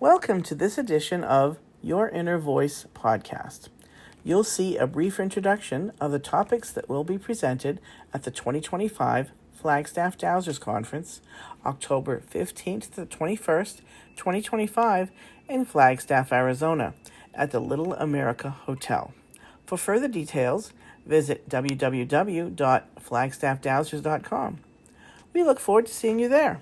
Welcome to this edition of Your Inner Voice podcast. You'll see a brief introduction of the topics that will be presented at the 2025 Flagstaff Dowsers Conference, October 15th to the 21st, 2025, in Flagstaff, Arizona, at the Little America Hotel. For further details, visit www.flagstaffdowsers.com. We look forward to seeing you there.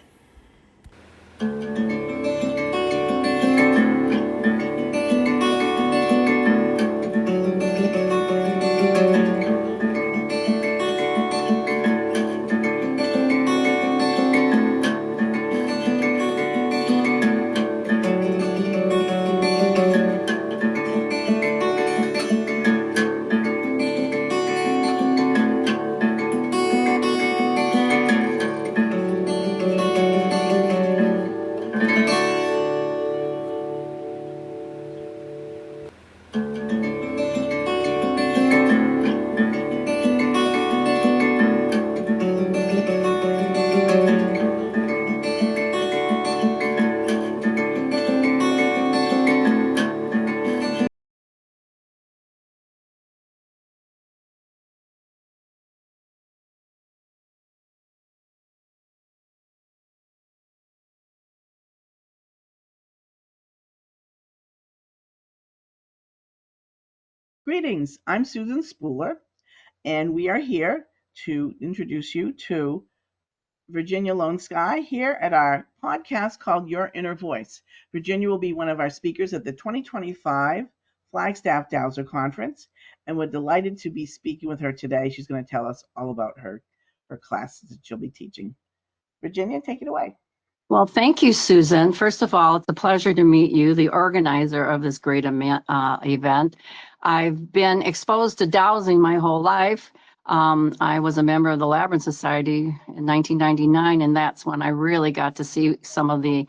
Greetings, I'm Susan Spooler, and we are here to introduce you to Virginia LONESKY here at our podcast called Your Inner Voice. Virginia will be one of our speakers at the 2025 Flagstaff Dowser Conference, and we're delighted to be speaking with her today. She's going to tell us all about her classes that she'll be teaching. Virginia, take it away. Well, thank you, Susan. First of all, it's a pleasure to meet you, the organizer of this great event. I've been exposed to dowsing my whole life. I was a member of the Labyrinth Society in 1999, and that's when I really got to see some of the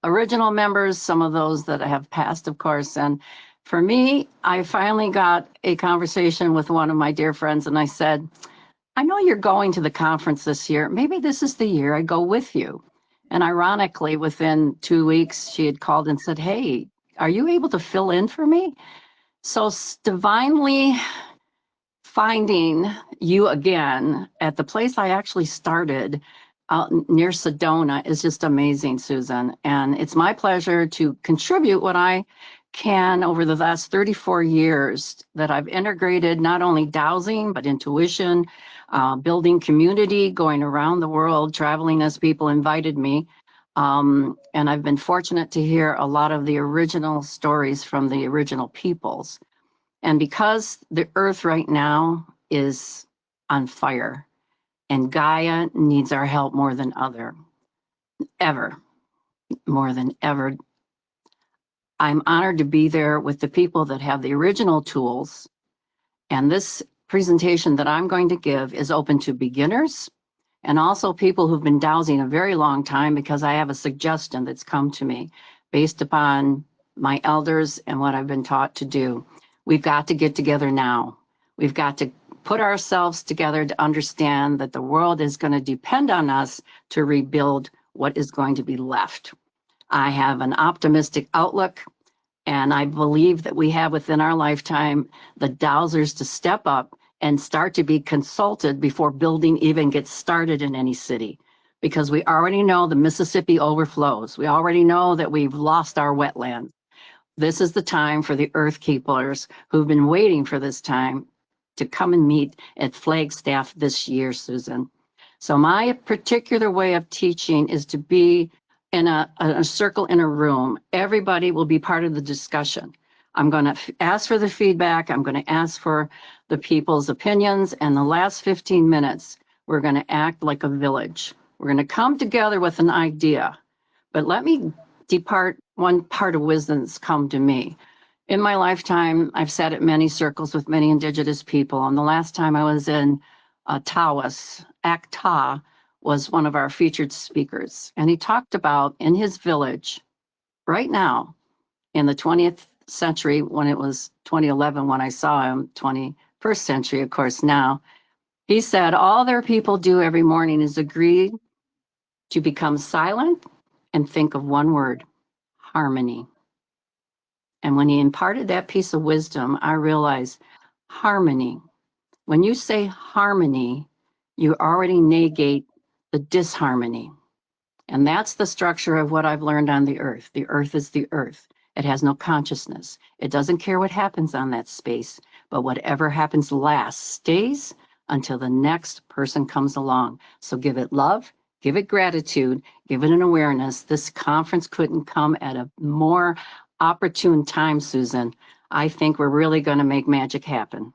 original members, some of those that have passed, of course. And for me, I finally got a conversation with one of my dear friends, and I said, I know you're going to the conference this year. Maybe this is the year I go with you. And ironically, within 2 weeks, she had called and said, hey, are you able to fill in for me? So divinely finding you again at the place I actually started out near Sedona is just amazing, Susan. And it's my pleasure to contribute what I can over the last 34 years that I've integrated not only dowsing, but intuition, building community, going around the world, traveling as people invited me. And I've been fortunate to hear a lot of the original stories from the original peoples. And because the earth right now is on fire and Gaia needs our help more than more than ever, I'm honored to be there with the people that have the original tools. And this presentation that I'm going to give is open to beginners and also people who've been dowsing a very long time, because I have a suggestion that's come to me based upon my elders and what I've been taught to do. We've got to get together now. We've got to put ourselves together to understand that the world is going to depend on us to rebuild what is going to be left. I have an optimistic outlook, and I believe that we have within our lifetime the dowsers to step up and start to be consulted before building even gets started in any city. Because we already know the Mississippi overflows. We already know that we've lost our wetlands. This is the time for the Earth Keepers who've been waiting for this time to come and meet at Flagstaff this year, Susan. So my particular way of teaching is to be in a circle in a room. Everybody will be part of the discussion. I'm going to ask for the feedback. I'm going to ask for the people's opinions. And the last 15 minutes, we're going to act like a village. We're going to come together with an idea. But let me depart one part of wisdom that's come to me. In my lifetime, I've sat at many circles with many indigenous people. And the last time I was in Tawas, Acta, was one of our featured speakers. And he talked about in his village right now in the 20th century, when it was 2011 when I saw him, 21st century, of course, now, he said all their people do every morning is agree to become silent and think of one word, harmony. And when he imparted that piece of wisdom, I realized harmony. When you say harmony, you already negate the disharmony. And that's the structure of what I've learned on the earth. The earth is the earth. It has no consciousness. It doesn't care what happens on that space, but whatever happens last stays until the next person comes along. So give it love, give it gratitude, give it an awareness. This conference couldn't come at a more opportune time, Susan. I think we're really going to make magic happen.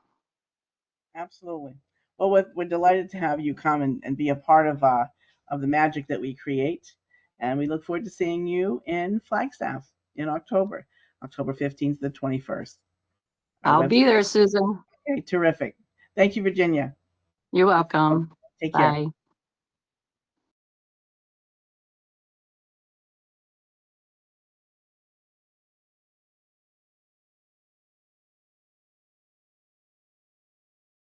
Absolutely. Well, we're delighted to have you come and be a part of the magic that we create, and we look forward to seeing you in Flagstaff in October, October 15th to the 21st. Our I'll be website. there, Susan. Okay, terrific. Thank you, Virginia. You're welcome. Take care. Bye.